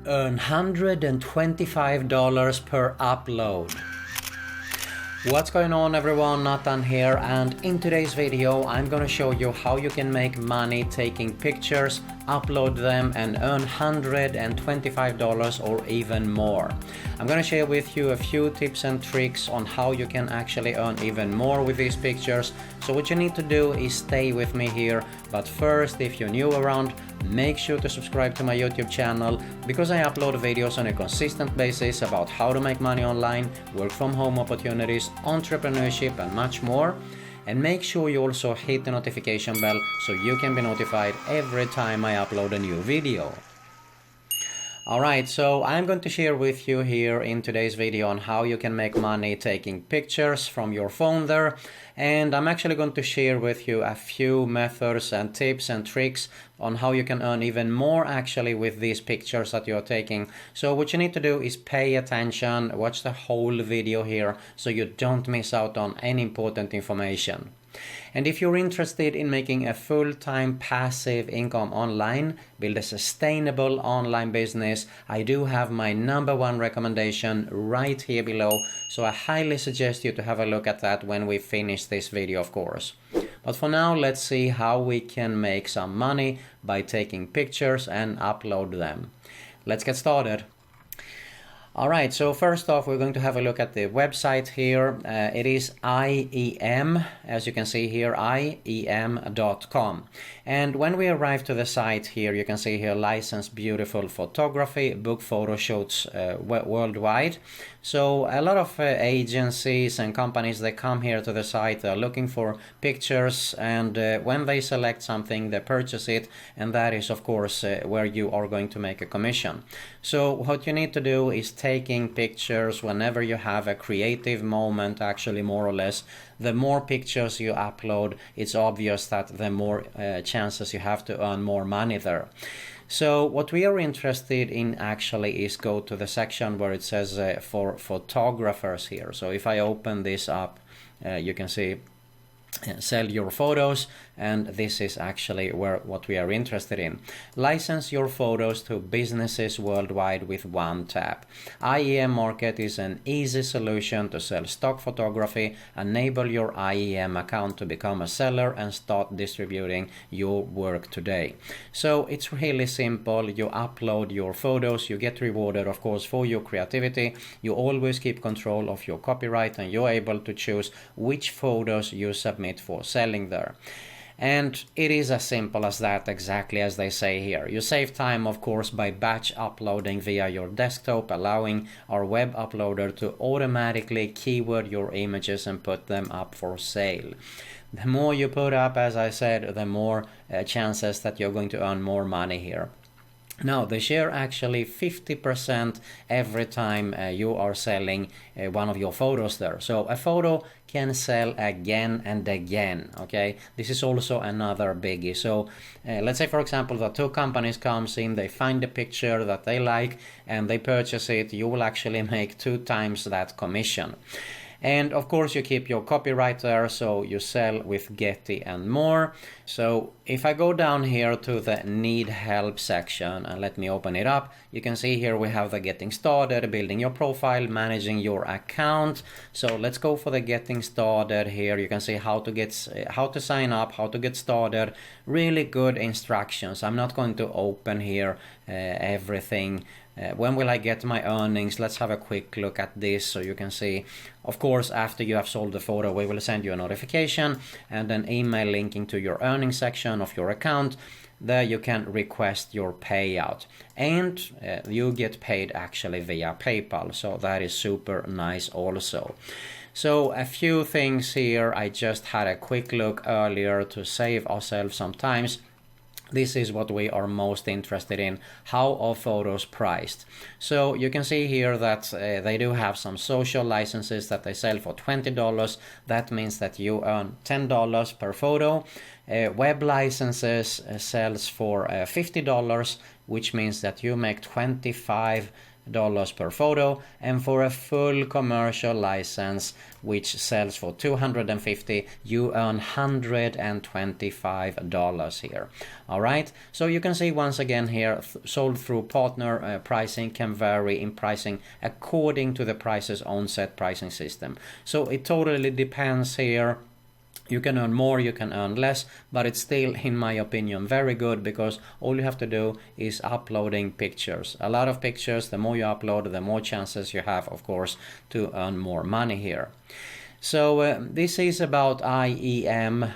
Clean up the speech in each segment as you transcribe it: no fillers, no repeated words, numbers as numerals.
Earn $125 per upload. What's going on everyone, Nathan here, and in today's video I'm gonna show you how you can make money taking pictures, upload them and earn $125 or even more. I'm gonna share with you a few tips and tricks on how you can actually earn even more with these pictures. So what you need to do is stay with me here, but first, if you're new around, make sure to subscribe to my YouTube channel because I upload videos on a consistent basis about how to make money online, work from home opportunities, entrepreneurship and much more. And make sure you also hit the notification bell so you can be notified every time I upload a new video. Alright, so I'm going to share with you here in today's video on how you can make money taking pictures from your phone there. And I'm actually going to share with you a few methods and tips and tricks on how you can earn even more actually with these pictures that you're taking. So what you need to do is pay attention, watch the whole video here so you don't miss out on any important information. And if you're interested in making a full-time passive income online, build a sustainable online business, I do have my #1 recommendation right here below. So I highly suggest you to have a look at that when we finish this video, of course. But for now, let's see how we can make some money by taking pictures and upload them. Let's get started. Alright, so first off we're going to have a look at the website here. It is IEM, as you can see here, IEM.com. And when we arrive to the site here, you can see here licensed beautiful photography, book photo shoots worldwide. So a lot of agencies and companies, they come here to the site, they're looking for pictures, and when they select something, they purchase it, and that is of course where you are going to make a commission. So what you need to do is taking pictures whenever you have a creative moment, actually more or less. The more pictures you upload, it's obvious that the more chances you have to earn more money there. So what we are interested in actually is go to the section where it says for photographers here. So if I open this up, you can see sell your photos, and this is actually what we are interested in. License your photos to businesses worldwide with one tap. IEM Market is an easy solution to sell stock photography. Enable your IEM account to become a seller and start distributing your work today. So it's really simple. You upload your photos, you get rewarded of course for your creativity. You always keep control of your copyright and you're able to choose which photos you submit for selling there. And it is as simple as that, exactly as they say here. You save time of course by batch uploading via your desktop, allowing our web uploader to automatically keyword your images and put them up for sale. The more you put up, as I said, the more chances that you're going to earn more money here. Now they share actually 50% every time you are selling one of your photos there. So a photo can sell again and again, okay? This is also another biggie. So let's say for example that two companies comes in, they find a picture that they like and they purchase it, you will actually make 2 times that commission. And of course you keep your copyright there, so you sell with Getty and more. So if I go down here to the need help section and let me open it up, you can see here we have the getting started, building your profile, managing your account. So let's go for the getting started here. You can see how to sign up, how to get started. Really good instructions. I'm not going to open here everything. When will I get my earnings? Let's have a quick look at this so you can see. Of course, after you have sold the photo, we will send you a notification and an email linking to your earnings section of your account. There you can request your payout, and you get paid actually via PayPal, so that is super nice also. So a few things here. I just had a quick look earlier to save ourselves some time. This is what we are most interested in. How are photos priced? So you can see here that they do have some social licenses that they sell for $20. That means that you earn $10 per photo. Web licenses sells for $50, which means that you make 25 $50 per photo, and for a full commercial license which sells for $250, you earn $125 here. All right, so you can see once again here, sold through partner pricing can vary in pricing according to the price's own set pricing system. So it totally depends here. You can earn more, you can earn less, but it's still, in my opinion, very good, because all you have to do is uploading pictures. A lot of pictures, the more you upload, the more chances you have, of course, to earn more money here. So this is about IEM.com.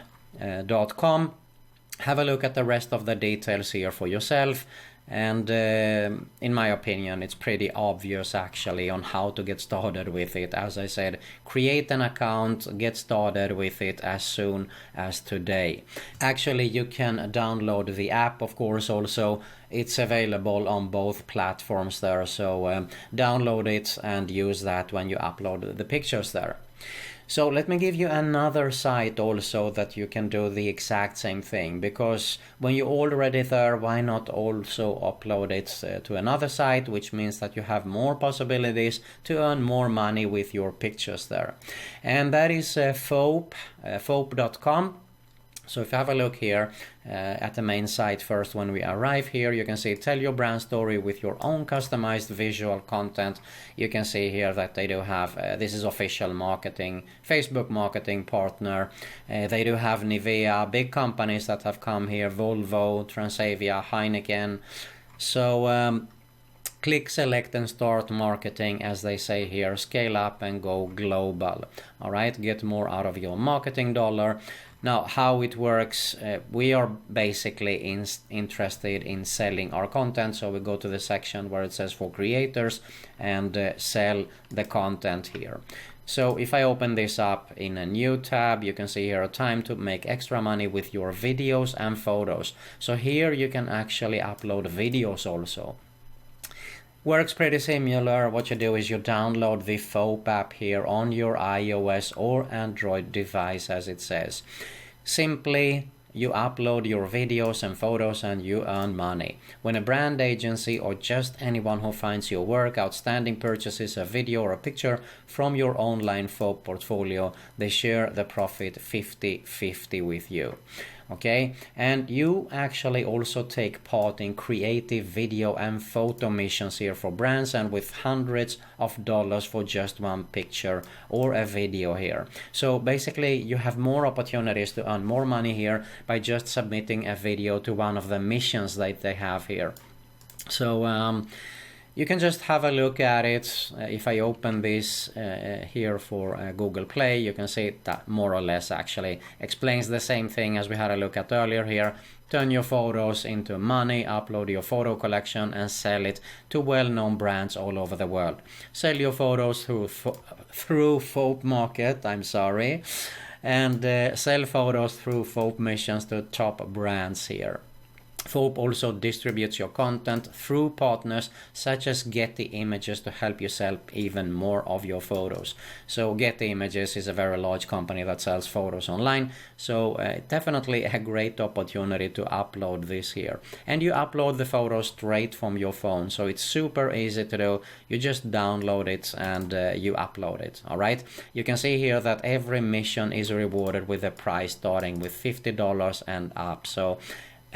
Have a look at the rest of the details here for yourself. And in my opinion, it's pretty obvious actually on how to get started with it. As I said, create an account, get started with it as soon as today. Actually, you can download the app, of course, also. It's available on both platforms there, so download it and use that when you upload the pictures there. So let me give you another site also that you can do the exact same thing, because when you're already there, why not also upload it to another site, which means that you have more possibilities to earn more money with your pictures there. And that is Foap.com. So if you have a look here at the main site first, when we arrive here, you can see tell your brand story with your own customized visual content. You can see here that they do have, this is official marketing, Facebook marketing partner. They do have Nivea, big companies that have come here, Volvo, Transavia, Heineken. So click, select and start marketing, as they say here, scale up and go global. All right, get more out of your marketing dollar. Now, how it works, we are basically interested in selling our content, so we go to the section where it says for creators and sell the content here. So if I open this up in a new tab, you can see here a time to make extra money with your videos and photos. So here you can actually upload videos also. Works pretty similar. What you do is you download the Foap app here on your iOS or Android device, as it says. Simply, you upload your videos and photos and you earn money. When a brand agency or just anyone who finds your work outstanding purchases a video or a picture from your online Foap portfolio, they share the profit 50-50 with you. Okay, and you actually also take part in creative video and photo missions here for brands, and with hundreds of dollars for just one picture or a video here. So basically you have more opportunities to earn more money here by just submitting a video to one of the missions that they have here. So you can just have a look at it. If I open this here for Google Play, you can see that more or less actually explains the same thing as we had a look at earlier here. Turn your photos into money, upload your photo collection and sell it to well-known brands all over the world. Sell your photos through Foap Market, and sell photos through Foap missions to top brands here. Foap also distributes your content through partners such as Getty Images to help you sell even more of your photos. So Getty Images is a very large company that sells photos online, so definitely a great opportunity to upload this here. And you upload the photos straight from your phone, so it's super easy to do. You just download it and you upload it. All right, you can see here that every mission is rewarded with a price starting with $50 and up. So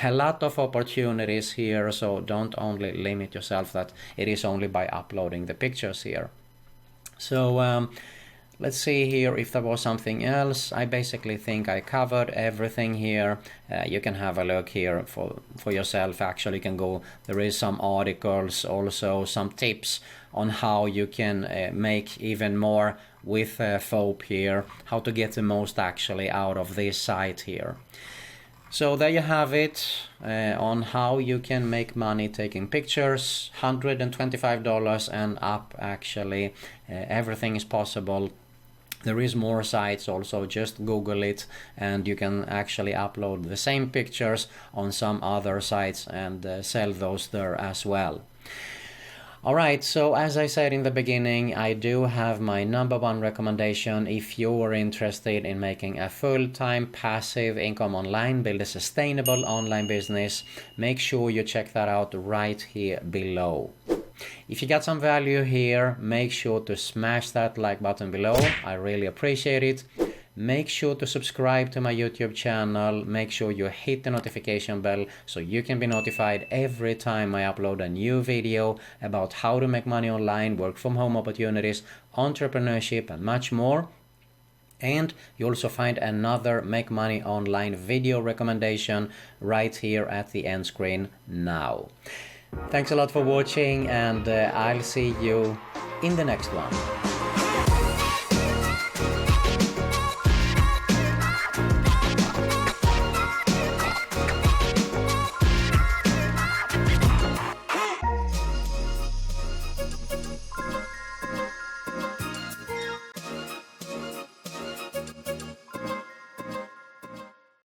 a lot of opportunities here, so don't only limit yourself that it is only by uploading the pictures here. So let's see here if there was something else. I basically think I covered everything here. You can have a look here for yourself. Actually, you can go, there is some articles, also some tips on how you can make even more with Foap here, how to get the most actually out of this site here. So there you have it on how you can make money taking pictures, $125 and up actually. Everything is possible. There is more sites also, just Google it and you can actually upload the same pictures on some other sites and sell those there as well. Alright, so as I said in the beginning, I do have my #1 recommendation. If you are interested in making a full-time passive income online, build a sustainable online business, make sure you check that out right here below. If you got some value here, make sure to smash that like button below. I really appreciate it. Make sure to subscribe to my YouTube channel. Make sure you hit the notification bell so you can be notified every time I upload a new video about how to make money online, work from home opportunities, entrepreneurship, and much more. And you also find another Make Money Online video recommendation right here at the end screen now. Thanks a lot for watching, and I'll see you in the next one.